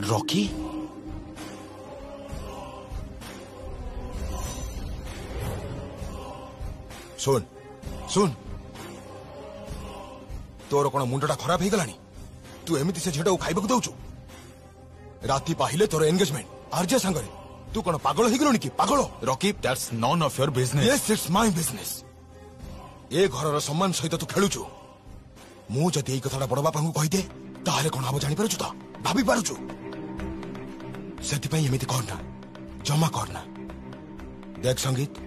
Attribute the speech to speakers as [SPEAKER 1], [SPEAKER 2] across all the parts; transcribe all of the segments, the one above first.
[SPEAKER 1] Rocky सुन सुन तोर कौन मुंडा खराब हो गलानी तू एमती से झीटा खाइबा दउचु राति पाहिले तोर एंगेजमेंट आरजे सांगरे तू कौन पागल हो गलनी कि पागल Rocky that's none of your business yes it's my business ए घर सम्मान सहित तू खेलुचु मु जदि एई कथाटा बड़ बापा को कहिदे ताहले कोन हम जानि पारुचु त भाबी पारुचु सेति पई एमिति करना जमा करना देख संगीत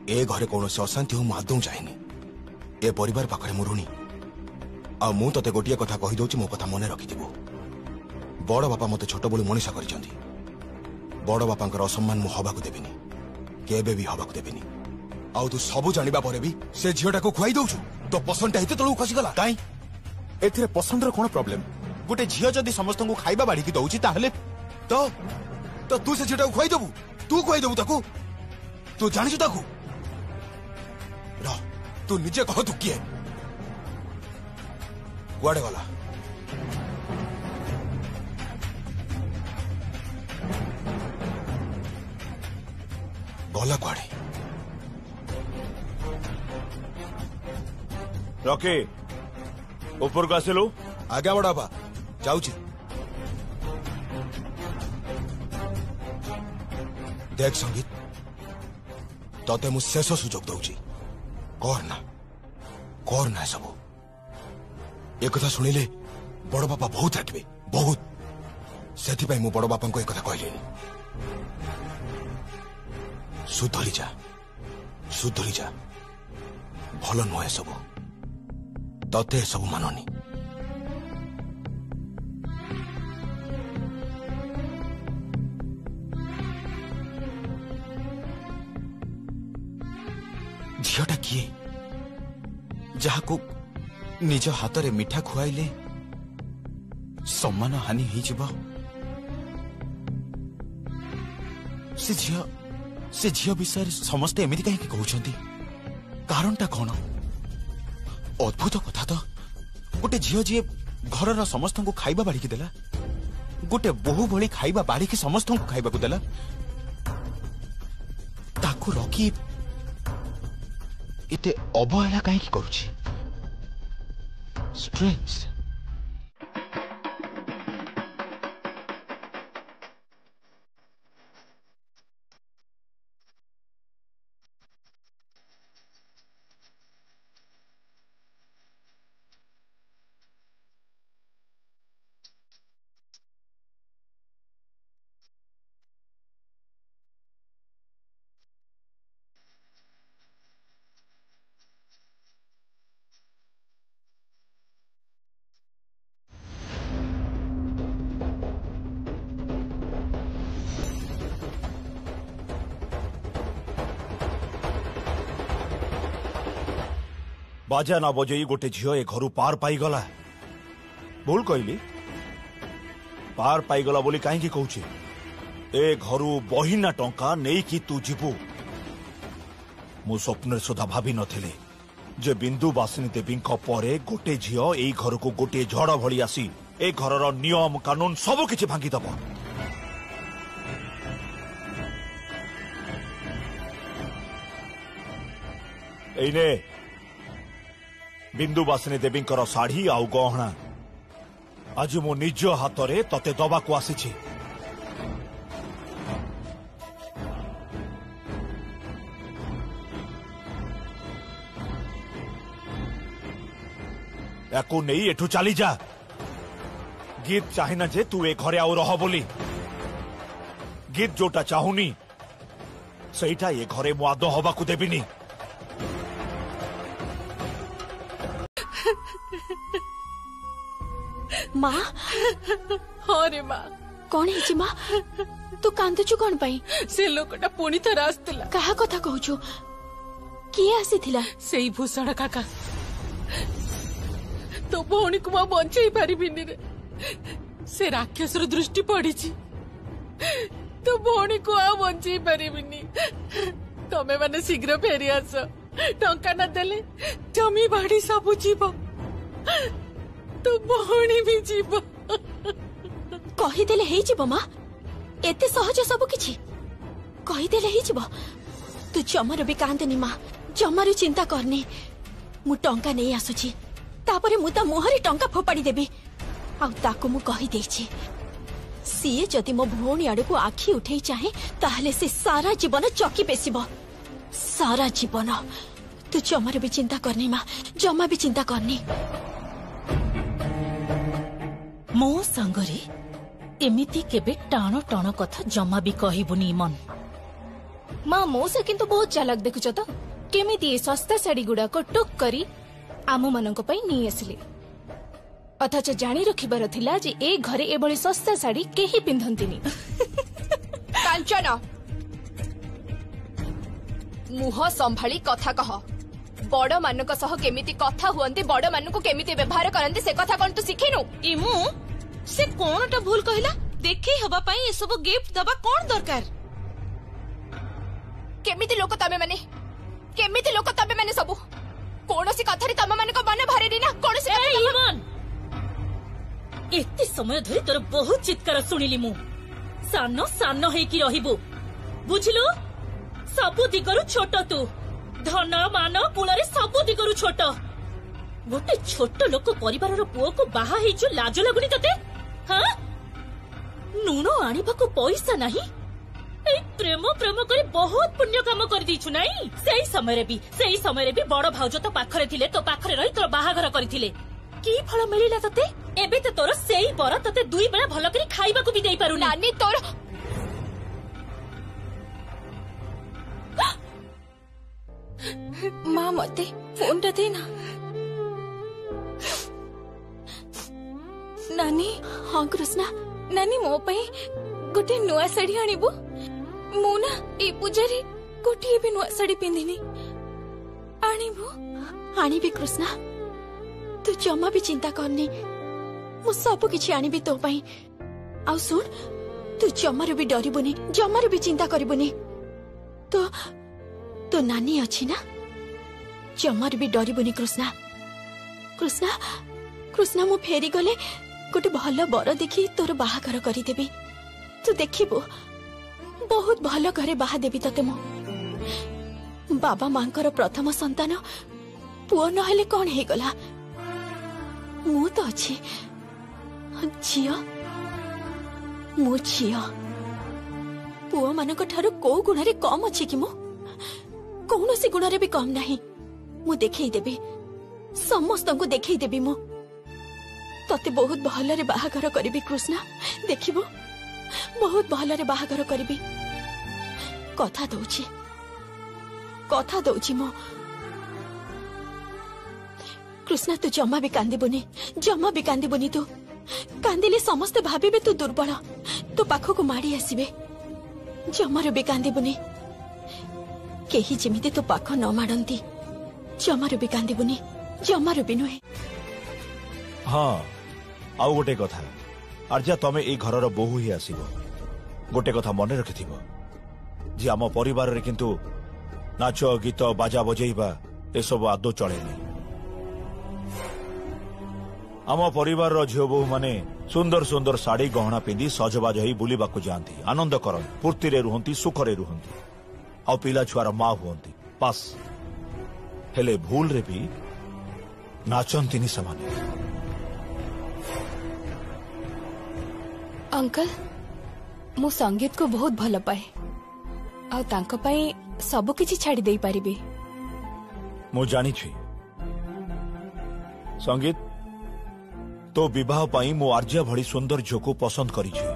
[SPEAKER 1] ए घरे कौन से अशांति हो आदौ चाहेनी ए परिवार पाखरे मु ऋणी आ मु तते गोटिए कथा कहि दउची मो कथा मने रखिथिबो बड़ बापा मते छोट बळु मनीषा करिसंती बड़ बापांकर असम्मान मु हबा को देबिनी केबे भी हबा को देबिनी आउ तू सबु जानिबा परे भी से झियोटा को खुआई दउछु तो पसंद हेते तळु खसी गला काई एथिरे पसंद रो कोन प्रॉब्लम गोटे झियो जदी समस्त को खाइबा बाड़ी की दउची ताहले तो तू से झियोटा को खुआई दबु तू खुआई दबु ताकू तू जानिछु ताकू रा तू निजे कह तू किए कुआडे गला गला कुआडे
[SPEAKER 2] रॉकी ऊपर को आसिलु
[SPEAKER 1] आगे बड़ा बा जाउची देख संगीत तते मु शेष सुजोग दउची करना सब एक कथा सुनिले बड़ बापा बहुत रागिबे बहुत सेति मु बड़ बापा को एक कथा कहले सुधरी जा भल नुहे सब तते सब माननी झीटा किए जहाँ को निज हाथ रे मिठा खुआइले सम्मान हानि ही जीव से झील विषय समस्ते एमती कहीं कहते कारणटा कौन अद्भुत कथा तो गोटे झील जी घर समस्त को खाइबा बाड़ी देला गोटे बोहू भली खाइबा बाड़ी समस्त को खाइबा को देला ताकू रॉकी इते अवहेला कहीं करुछि स्ट्रेंज
[SPEAKER 2] बाजा ना बजई गोटे झील ए घर पार पाईगला भूल कहली पार पाईगला बोली कहीं कहूची ए घर बहिना टंका नहीं कि तू जीवु मु स्वप्न सुधा भाभी नथिले जे बिंदु बासिनी देवी परे गोटे झील ए घर को गोटे झड़ भली आसी ए घर नियम कानून सब किछि भांगी दब एने बिंदु बासिनी देवी शाढ़ी आउ गहना आज मो निज हाथ रे तते दबा को आसी याकू नहीं एठू चली जा गीत चाहिना जे तू ए घरे आउ रह बोली गीत जोटा चाहूनी सहीटा ये घरे मु आदो हवा को देबिनी
[SPEAKER 3] माँ
[SPEAKER 4] हाँ रे माँ
[SPEAKER 3] कौन है माँ तू कांदुचु कौन पाई
[SPEAKER 4] से लोकटा पुणी थर आसला
[SPEAKER 3] कहा कथा कहूछु किए आसीथिला
[SPEAKER 4] सेई भूषण काका तो भौणी को माँ बंचई पारिबिनी रे से राक्षसर दृष्टि पड़ी तो भौणी को आ बंचई पारिबिनी तमे माने शीघ्र फेरी आस टंका न देले जमी बाड़ी सब जीव तो भौणी भी जीव
[SPEAKER 3] कहीदेले हेजिबो माँ एते सहज सब किछि कहीदेले हेजिबो तू जमारू भी कांदनी माँ जमारू चिंता करनी मु टंका नहीं आसुची तापरे मु ता मुहरे टंका फोपाड़ी देबी आउ ताको मु कही देछि सीए जदि मो भौणी आड़ को आखि उठे चाहे ताहले से सारा जीवन चौकी पेसिबो सारा जीवन तू जमारू भी चिंता करनी माँ जमा भी चिंता करनी
[SPEAKER 5] मो संगरे एमिति केबे टाण टाण कथा जमा भी कहबुनी मन
[SPEAKER 6] माँ मौसा किंतु बहुत चालाक देखुच तो केमिति सस्ता शाढ़ी गुड़ा को टुक करी आम मानक पई नहीं आसिले अथच जानी रखिबार थिला जे ए घरे एभली सस्ता शाढ़ी केही पिंधंतिनी
[SPEAKER 7] कांचन मुह संभाली कथा कह बड़ मानक सह केमिति कथा हुअन्ते बड़ मानक केमिति व्यवहार करन्ते से कथा कोन तू सिखिनु
[SPEAKER 5] इमु से कोनटा भूल कहला देखै हबा पई ए सब गिफ्ट दबा कोन दरकार
[SPEAKER 7] केमिति लोक तमे माने सब कोनोसी कथारी तम मानक मन भरेनी ना कोनोसी
[SPEAKER 5] इमन एते समय धरि तोर बहुत चित्कार सुनिली मु सानो सानो हे की रहिबो बुझिलु सबु दिगरु छोट तू धन मान कुलरे सबु दिगरु छोट गोटे छोट लोक परिवार रो पुओ को बाहा हेचु लाज लागुनी तते हां नुनो आनिबा को पैसा नाही ए प्रेम प्रेम करे बहुत पुण्य काम कर दीछु नाही सेही समय रे भी बड़ भाउज तो पाखरे थिले तो पाखरे रही तोर बाहाघर करथिले की फल मिलिला तते एबे तो तोर सेही बर तते दुई बेला भल करी खाइबा को भी देई पारु
[SPEAKER 7] नानी तोर
[SPEAKER 6] माँ मते फोन टा दे ना नानी
[SPEAKER 3] हाँ कृष्णा
[SPEAKER 6] नानी मो पई गोटे नुआ साड़ी आनिबो मु ना ए पूजारी गोटे भी नुआ साड़ी पिंधिनी आनिबो
[SPEAKER 3] आनिबी कृष्णा तू जमा भी चिंता करनी मु सब किछि आनिबी तो पई आउ सुन तू जमारू भी डरिबुनी जमारू भी चिंता करिबुनी तो तो नानी अच्छी ना जमारू भी डरिबुनी कृष्णा कृष्णा कृष्णा मु फेरी गले गोटे भल बर देखी तोर बाहाघर करिदेबी तू देखिबो बहुत भल घरे बाहा देबी तते मु बाबा मांकर प्रथम संतान पुओ नहेले कौन हे गला मु तो अच्छी झियो मु झियो पुओ मानक ठारू को गुण रे कम अच्छी कि मु कौनसी गुण रे भी कम नहीं मु देखई देबी समस्त को देखई देबी मु तते बहुत भल रे बाहाघर करिबी कृष्णा देखिबो बहुत भल रे बाहाघर करिबी कथा दउची मो कृष्णा तू जमा भी कांदिबुनी तू कांदिले समस्त भाबिबे तू दुर्बल तो पाखो को माड़ी आसीबे जमारू भी कांदिबुनी केही जेमिते तो पाख न माडंती जमारू भी कांदिबुनी जमारू भी नुहे
[SPEAKER 2] हाँ आउ गोटे कथा आर्जा तमे ए घरर बोहू ही आसीबो गोटे कथा मने रखिथिबो जे आम परिवार रे किंतु नाच गीत बाजा बजेइबा ए सब आदो चलेनी आम परिवार रो झियो बोहू माने सुंदर सुंदर साड़ी गहना पिंधि सजबाज होई बुलिबाकू जांती आनंद करन फुर्ती रे रुहंती सुख रे रुहंती आ पिला छुआर मां हुअंती पास हेले भूल रे भी नाचंतीनी समाने
[SPEAKER 6] अंकल मु संगीत को बहुत भल पाए आ तांको पई सब किछि छाड़ी देई परिबे
[SPEAKER 2] मु जानी छी संगीत तो विवाह पाई मु आर्या भली सुंदर झील को पसंद करी छी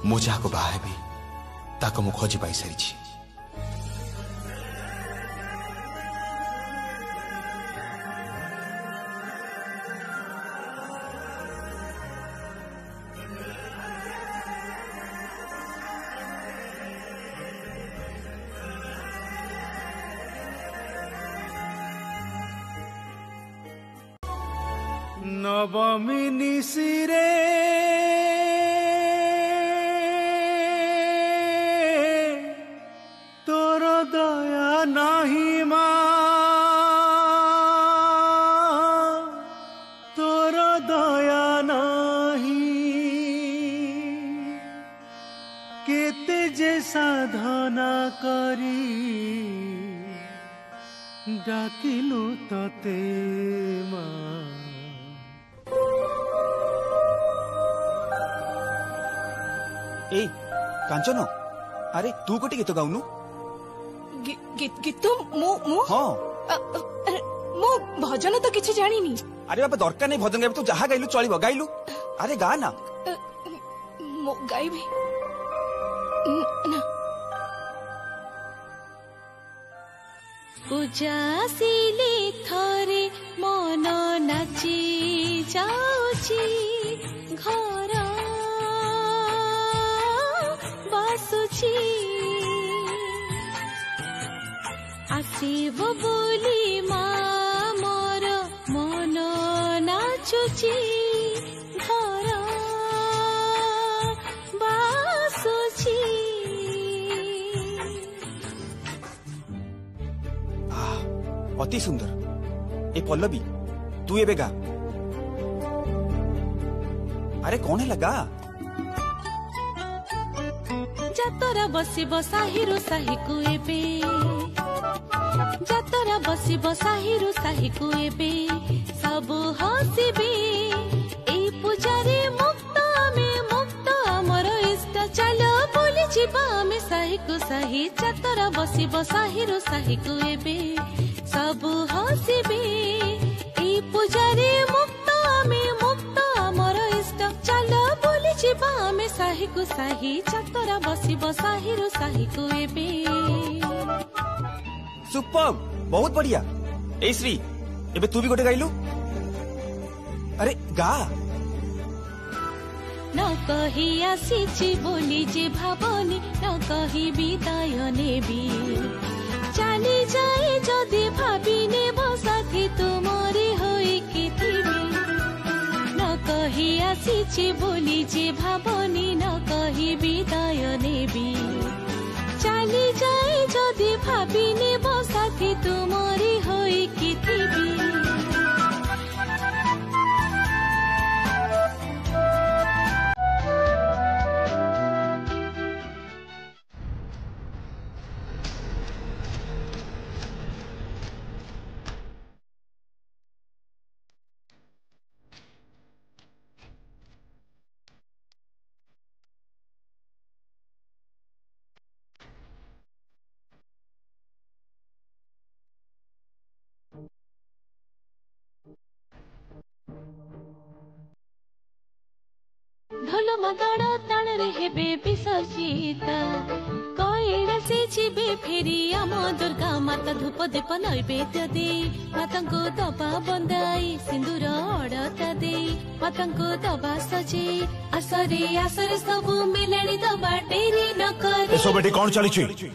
[SPEAKER 1] मु जाको बाहेबी ताको मु खोजी पाई सारी छी
[SPEAKER 8] नवमी निशिरे आराधना करी डाकिलु तते माँ।
[SPEAKER 9] ए कांचन, अरे तू गोटे गीत गाउनु?
[SPEAKER 6] गीत मु
[SPEAKER 9] हाँ
[SPEAKER 6] मु भजन तो किछि जानिनी।
[SPEAKER 9] अरे बाबा दरकार नहीं भजन गाइबू, तू जहाँ गाइलु चलिबो, गाइलु। अरे गा ना।
[SPEAKER 6] मु गाइबी ना।
[SPEAKER 5] पूजा सिले थरे मन नाची जाउची, घर बासुची, आसिब बोली मा मोर मन नाचुची, घर बासुची।
[SPEAKER 9] अति सुंदर। ए पल्लवी तू एबे गा। अरे कौन है लगा?
[SPEAKER 5] जातरा बसिब साहिरु साहिकु एबे, जातरा बसिब साहिरु साहिकु एबे, सब हसिबे ए पूजारे मुक्त आमर इष्ट, चल बोली जिबा में साहिकु साही। जातरा बसिब साहिरु साहिकु एबे, सब हसिबे ए पूजारे मुक्त आमर इष्ट, चल बोली जिबा में साहिकु साही। जातरा बसिब साहिरु साहिकु एबे।
[SPEAKER 9] सुपर, बहुत बढ़िया। ए श्री एबे तू भी गोटे गाइलु। अरे गा।
[SPEAKER 5] न कही आसीछि बोली जे भावनी, न कही विदाय नेबी, चली जाए जदि भाभी नेब साथी तुमरे होइके थिबे। न कही आसीछि बोली जे भावनी, न कही विदाय नेबी, चली जाए जदि भाभी नेब साथी तुमरे होइके थिबे। ढोल मगड़ ताण रे हेबे विसर्जित, कईड़ा से जीवे फेरी आम दुर्गा माता। धूप दीप नैवेद्य दे मातांको दबा बंदाई, सिंदूर अड़ता दे मातांको दबा सजे। आसरे आसरे सबू मिलाणी दबा डेरी न करे।
[SPEAKER 2] एसो बेटी कौन चली छी?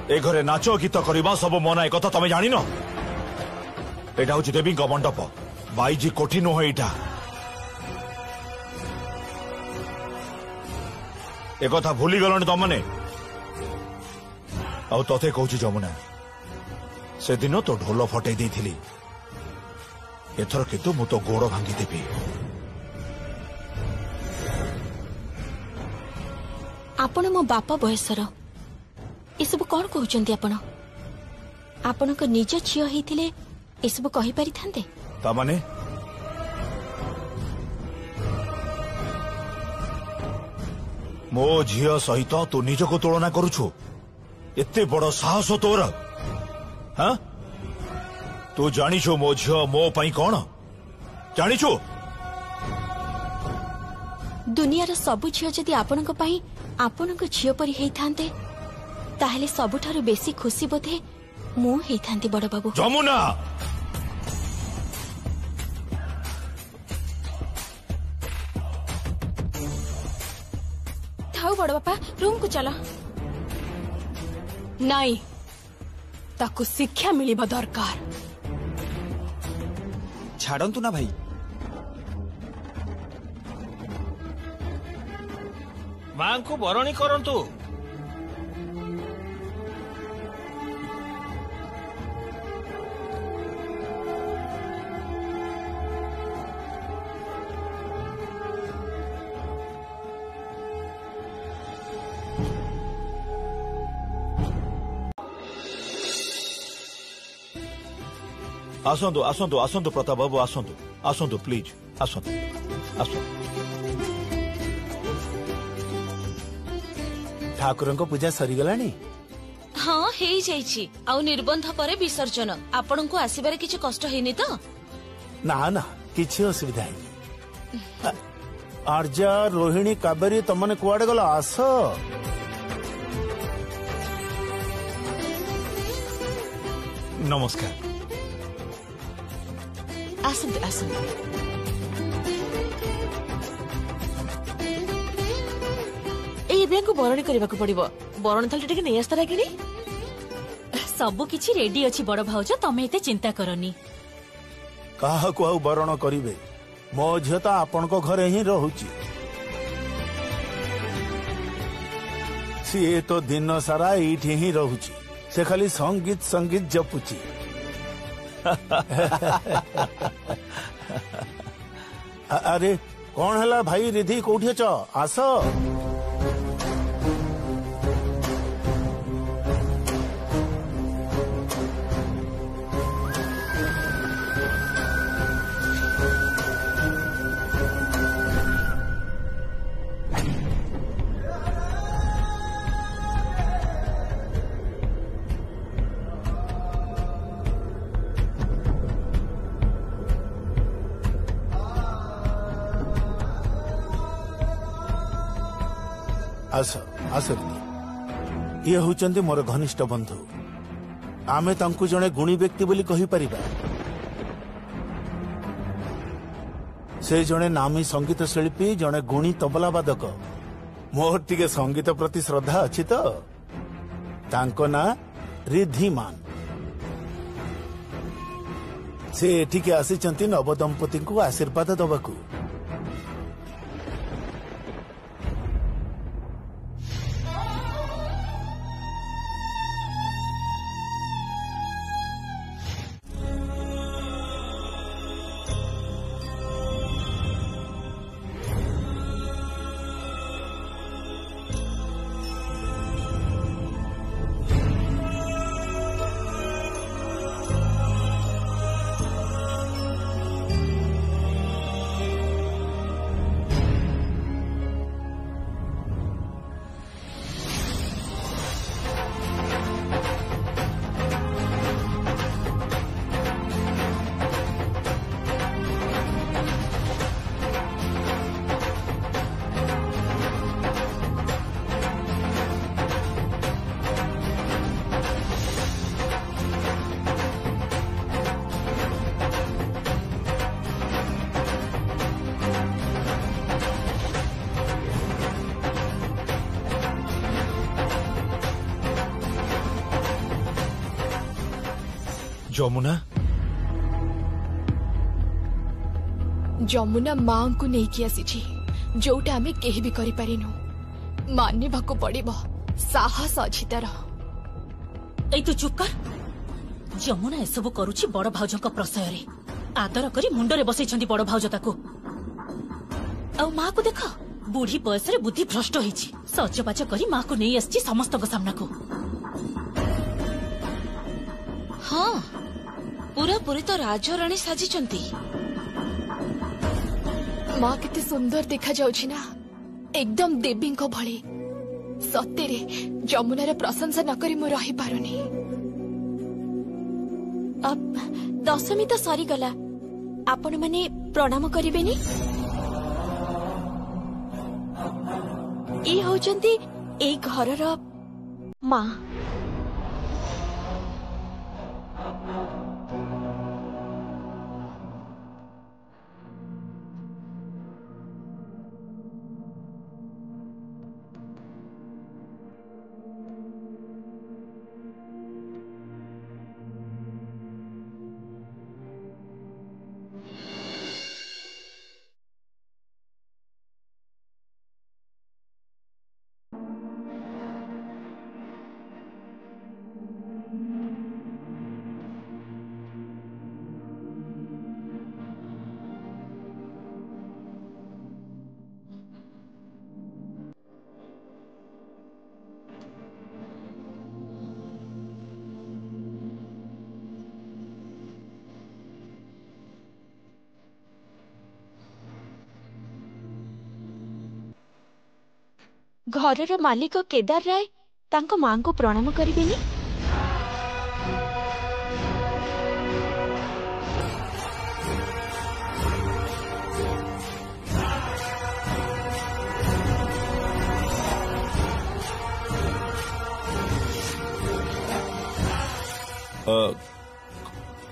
[SPEAKER 2] ए घरे नाच गीत करवा सब मना, एक कथा तमे जानी न? एटा हूँ देवी मंडप, बाईजी कोठी नुह। एटा एक कथा भूली गलनी तमने। आ तते कहूँ जमुना, से दिन तो ढोल फटई देथिली, एथर किंतु मु तो गोड़ भांगी देबी।
[SPEAKER 3] आपण मो बापा बयसर एसबू कौन कहते? आपण को निज झील होते एसबू कही पारि थांते?
[SPEAKER 2] तामाने मो झील सहित तू निज को तुलना करुछु? एते बड़ साहस तोर? हाँ, तू जानिछु मो झील मो पई कौन जानिछु?
[SPEAKER 3] दुनियार सबु झील जदि आपणक पई आपणक झील परि हेई थांते, ताहले सबुठारु बेसी खुशी बोधे मु हेई थांती बड़ बाबू।
[SPEAKER 2] जमुना
[SPEAKER 6] थाऊ बड़ बापा, रूम को चला। नाई ताकू शिक्षा मिलिबा दरकार।
[SPEAKER 9] छाड़ंतु ना भाई।
[SPEAKER 8] मां को बरणी करंतु।
[SPEAKER 2] आसंतु आसंतु आसंतु प्रताप बाबू आसंतु आसंतु प्लीज आसंतु आसंतु
[SPEAKER 8] ठाकुर को पूजा सरीगलानी
[SPEAKER 5] हाँ हेई जाइछि आउ निर्बंध परे विसर्जन आपन को आसीबारे किछि कष्ट हेनी तो
[SPEAKER 8] ना ना किछि असुविधा है आर्जा रोहिणी कावेरी तमने कुआडे गला आस
[SPEAKER 2] नमस्कार
[SPEAKER 3] आसंतु आसंतु
[SPEAKER 4] एबिया को बरणी करबा को पड़िबो बरण थाली टिके नै आस्ता लागिनी
[SPEAKER 5] सबु किछि रेडी अछि बड़ भाउज तमे एते चिंता करनी
[SPEAKER 8] कहा को आउ बरण करिवे मो झियो तो आपन को घरे ही रहूची सी तो दिन सारा एठी ही रहूची से खाली संगीत संगीत जपुची अरे कौन हला भाई रिधि कोठी अछ आस आस आस ये होचंती मोर घनिष्ठ बंधु आमे तांकु जने गुणी व्यक्ति बोली कहि परिबा से जने नामी संगीत शिल्पी जने गुणी तबला वादक मोर टिके संगीत प्रति श्रद्धा अछि तो तांको ना रिद्धिमान से एठिके आसीचंती नव दंपति को आशीर्वाद दबाकू
[SPEAKER 2] जमुना
[SPEAKER 7] जमुना मां को नहीं किया आसी जोटा आमे केही भी करि पारिनु मानने भाको पड़िबो साहस अछि तार
[SPEAKER 5] ए तू चुप कर जमुना एसबु करूछि बड़ भाउजक प्रशय रे आदर करी मुंड रे बसैछंती बड़ भाउज ताको आ मां को देख बूढ़ी बयस रे बुद्धि भ्रष्ट होईछि सजबाज करी मां को नहीं आछि समस्त को सामना को
[SPEAKER 3] हाँ पूरा पूरी तो राजराणी साजिचंती
[SPEAKER 7] माँ केते सुंदर देखा जाउछि ना एकदम देवी को भली सतेरे जमुनार प्रशंसा न करी मु रही पारुनी
[SPEAKER 3] अब दशमी तो सरी गला आपण माने प्रणाम करिवेनी ए होचंती ए घरर माँ ଘରର ମାଲିକ କେଦାର ରାୟ ତାଙ୍କ ମାଙ୍କୁ ପ୍ରଣାମ କରିବେନି?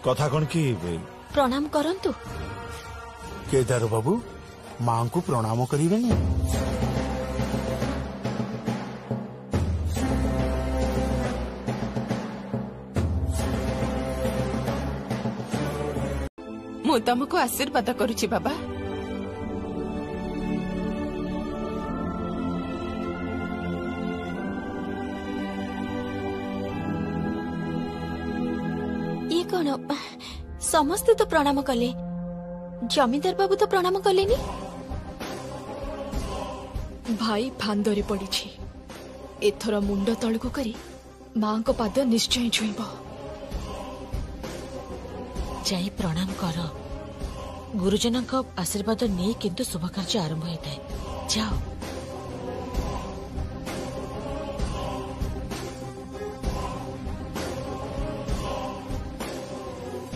[SPEAKER 2] କଥା କଣ କି?
[SPEAKER 3] ପ୍ରଣାମ କରନ୍ତୁ।
[SPEAKER 8] କେଦାର ବାବୁ ମାଙ୍କୁ ପ୍ରଣାମ କରିବେନି?
[SPEAKER 4] ମୁଁ ତମକୁ ଆଶୀର୍ବାଦ କରୁଛି ବାବା।
[SPEAKER 3] ଇଏ କଣ, ସମସ୍ତେ ତ ପ୍ରଣାମ କଲେ, ଜମିଦାର ବାବୁ ତ ପ୍ରଣାମ କଲେନି?
[SPEAKER 7] ଭାଇ ଫାନ୍ଦରେ ପଡିଛି। ଏଥର ମୁଣ୍ଡ ତଳକୁ କରି ମାଙ୍କ ପାଦ ନିଶ୍ଚୟ ଛୁଇଁବ।
[SPEAKER 5] ଯାଇ ପ୍ରଣାମ କର। ଗୁରୁଜନଙ୍କ ଆଶୀର୍ବାଦ ନେଇ କିନ୍ତୁ ଶୁଭ କାର୍ଯ୍ୟ ଆରମ୍ଭ ହୋଇଥାଏ। ଯାଅ।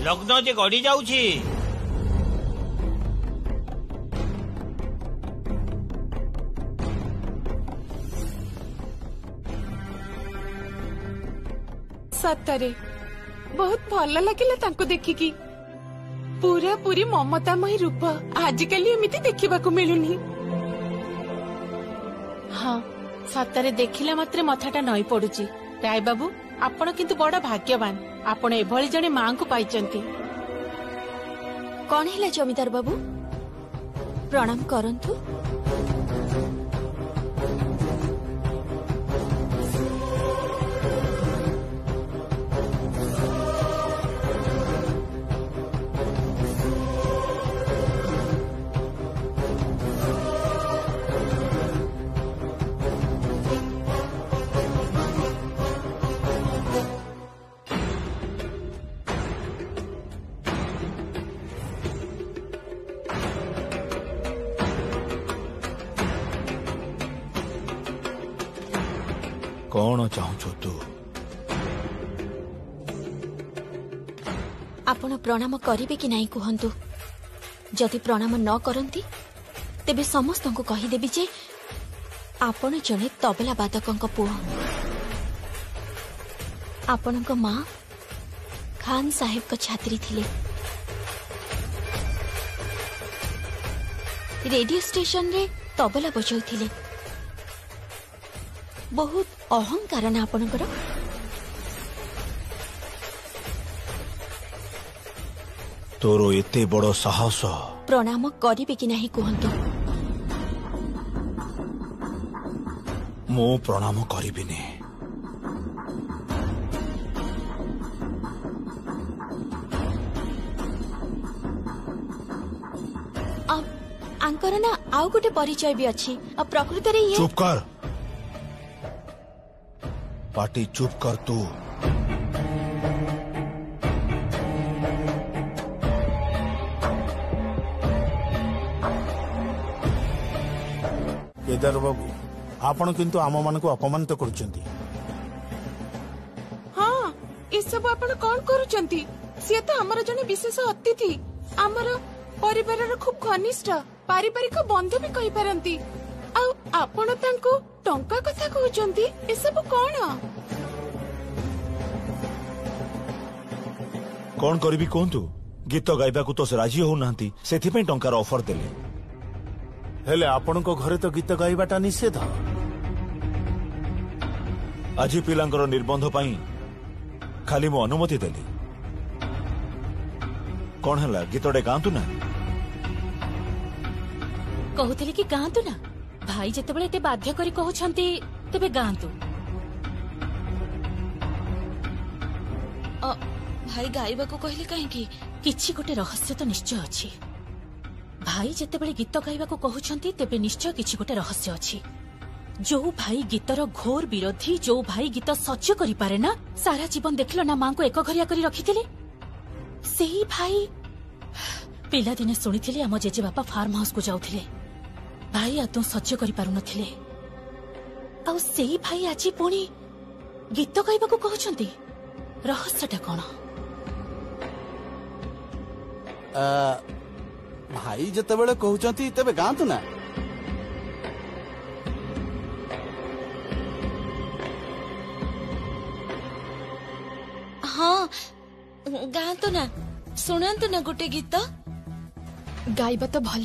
[SPEAKER 10] ଲଗ୍ନ ଯେ ଗଡି ଯାଉଛି।
[SPEAKER 4] ସତରେ ବହୁତ ଭଲ ଲାଗିଲା ତାଙ୍କୁ ଦେଖିକି। ପୁରା ପୁରୀ ମମତାମୟୀ ରୂପ ଆଜିକାଲି ଏମିତି ଦେଖିବାକୁ ମିଳୁନି।
[SPEAKER 11] ହଁ, ସତରେ ଦେଖିଲା ମାତ୍ରେ ମଥାଟା ନଈ ପଡୁଛି। ରାୟ ବାବୁ, ଆପଣ କିନ୍ତୁ ବଡ ଭାଗ୍ୟବାନ। ଆପଣ ଏଭଳି ଜଣେ ମାଙ୍କୁ ପାଇଛନ୍ତି।
[SPEAKER 3] କଣ ହେଲା ଜମିଦାର ବାବୁ? ପ୍ରଣାମ କରନ୍ତୁ।
[SPEAKER 2] କଣ ଚାହୁଁଛୁ ତୁ?
[SPEAKER 3] ଆପଣ ପ୍ରଣାମ କରିବେ କି ନାହିଁ କୁହନ୍ତୁ। ଯଦି ପ୍ରଣାମ ନ କରନ୍ତି ତେବେ ସମସ୍ତଙ୍କୁ କହିଦେବି ଯେ ଆପଣ ଜଣେ ତବଲା ବାଦକଙ୍କ ପୁଅ। ଆପଣଙ୍କ ମା ଖାନ ସାହେବଙ୍କ ଛାତ୍ରୀ ଥିଲେ। ରେଡିଓ ଷ୍ଟେସନରେ ତବଲା ବଜାଉଥିଲେ। ବହୁତ ଅହଙ୍କାର ନା ଆପଣଙ୍କର?
[SPEAKER 2] ତୋର ଏତେ ବଡ ସାହସ?
[SPEAKER 3] ପ୍ରଣାମ କରିବେ କି ନାହିଁ କୁହନ୍ତୁ।
[SPEAKER 2] ମୁଁ ପ୍ରଣାମ କରିବିନି।
[SPEAKER 3] ଆଙ୍କର ନା ଆଉ ଗୋଟେ ପରିଚୟ ବି ଅଛି। ପ୍ରକୃତରେ ଇଏ
[SPEAKER 2] ଚୁପ୍ କର। पार्टी चुप कर तू।
[SPEAKER 8] केदार बाबू, आपण किंतु आम मानक अपमानित करुचंती।
[SPEAKER 4] हाँ, ये सब आपण कौन करुचंती? सिए तो हमर जने विशेष अतिथि, हमर परिवारर खूब घनिष्ठ पारिवारिक बंधु भी कहि पारंती। आ आपण तांको टंका कथा कहउचंती, ए सब कोन?
[SPEAKER 2] कौन करिबी कोंतु? गीत गाइबा को तो से राजी हो नांती, सेथि पे टंकार ऑफर देले।
[SPEAKER 8] हेले आपण को घरे तो गीत गाइबाटा निषेध।
[SPEAKER 2] आज पिलांकर निर्बंध पाई खाली मो अनुमति देली। कौन हला गीतडे गांतु ना?
[SPEAKER 5] कहूथिले कि गांतु ना। भाई जेतेबेले एते बाध्य करी कहउछंती तेबे गांतु।
[SPEAKER 3] भाई गाइबा को कहले काहे की?
[SPEAKER 5] किछि गोटे रहस्य तो निश्चय अछि। भाई जेतेबेले गीत गाइबा को कहउछंती तेबे निश्चय किछि गोटे रहस्य अछि। जो भाई गीतर घोर विरोधी, जो भाई गीत सच करि पारे ना, सारा जीवन देखलो ना मां को एक घरिया करी रखिथिले, सेही भाई पिला दिने सुनिथिले आम जेजे बापा फार्म हाउस को जाउथिले। भाई आदौ सह्य करि पारु नथिले। ଆଉ ସେଇ ଭାଇ ଆଜି ପୁଣି ଗୀତ ଗାଇବାକୁ କହୁଛନ୍ତି ରହସ୍ୟଟା କଣ?
[SPEAKER 12] ଭାଇ ଯେତେବେଳେ କହୁଛନ୍ତି ତେବେ ଗାଆନ୍ତୁ ନା।
[SPEAKER 3] ହଁ ଗାଆନ୍ତୁ ନା, ଶୁଣାନ୍ତୁ ନା ଗୋଟେ ଗୀତ।
[SPEAKER 7] ଗାଇବା ତ ଭଲ,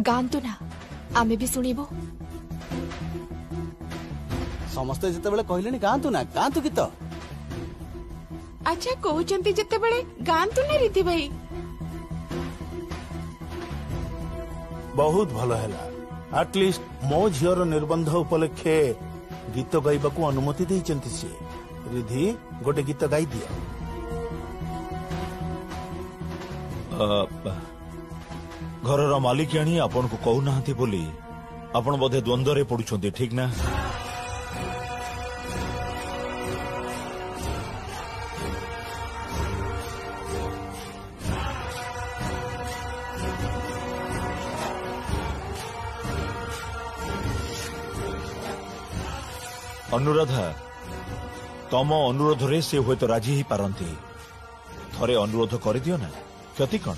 [SPEAKER 7] ଗାଆନ୍ତୁ ନା, ଆମେ ବି ଶୁଣିବୁ।
[SPEAKER 12] ସମସ୍ତେ ଯେତେବେଳେ କହିଲେଣି ଗାଆନ୍ତୁ ନା, ଗାଆନ୍ତୁ ଗୀତ।
[SPEAKER 11] ଆଚ୍ଛା କହୁଛନ୍ତି ଯେତେବେଳେ ଗାଆନ୍ତୁ ନା ରିଧି ଭାଇ।
[SPEAKER 8] ବହୁତ ଭଲ ହେଲା। ଆଟଲିଷ୍ଟ ମୋ ଝିଅର ନିର୍ବନ୍ଧ ଉପଲକ୍ଷେ ଗୀତ ଗାଇବାକୁ ଅନୁମତି ଦେଇଛନ୍ତି ସିଏ। ରିଧି ଗୋଟେ ଗୀତ ଗାଇଦିଅ।
[SPEAKER 2] ଘରର ମାଲିକାଣୀ ଆପଣଙ୍କୁ କହୁନାହାନ୍ତି ବୋଲି ଆପଣ ବୋଧେ ଦ୍ୱନ୍ଦ୍ୱରେ ପଡୁଛନ୍ତି, ଠିକ ନା? ଅନୁରାଧା, ତମ ଅନୁରୋଧରେ ସେ ହୁଏତ ରାଜି ହେଇପାରନ୍ତି। ଥରେ ଅନୁରୋଧ କରିଦିଅ ନା, କ୍ଷତି କଣ?